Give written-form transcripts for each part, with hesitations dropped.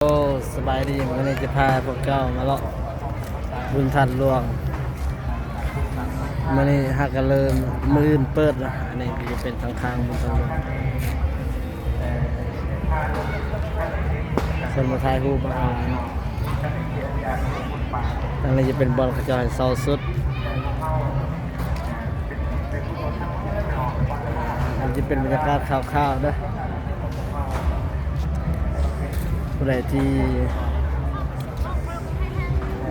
โอ้สบายดีวันนี้จะพาพวกเจ้ามาเลาะบุญทันหลวงวันนี้ฮักกันเริ่มมืออื่นเปิดนะอันนี้จะเป็นทางบุญทันหลวงคนมาถ่ายรูปมาอะไรเนาะอันนี้จะเป็นบอลกระจายเสาสุดอันจะเป็นบรรยากาศข่าวๆนะผู้ใดที่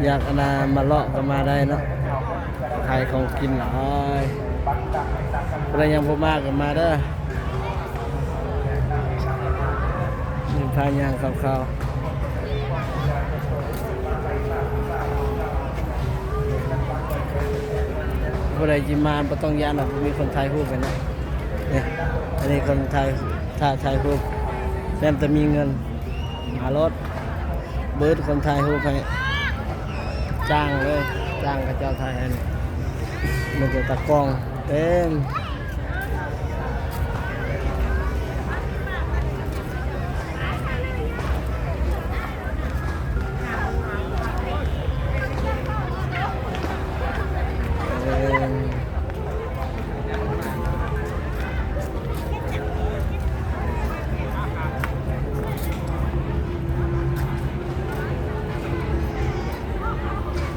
อยากมาเลาะก็มาได้เนาะขายของกินหลายผู้ใดยังบ่มากก็มาเด้อมีพายางข่าวๆผู้ใดที่มาบ่ต้องย้านหรอกมีคนถ่ายรูปกันนะนี่อันนี้คนถ่ายรูปแม่นจะมีเงินหารถเบิร์ดคนไทยฮู้ให้จ้างเลยจ้างกับเจ้าไทยอันนี้มันจะตะกล้องเต็ม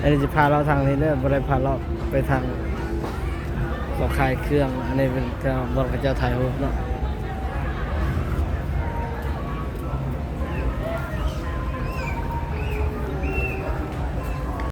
อันนี้จะพาเราทางนี้เด้อบ่ได้พาเราไปทางเราขายเครื่องอันนี้เป็นทางบริษัทเจ้าไทยฮู้เนาะ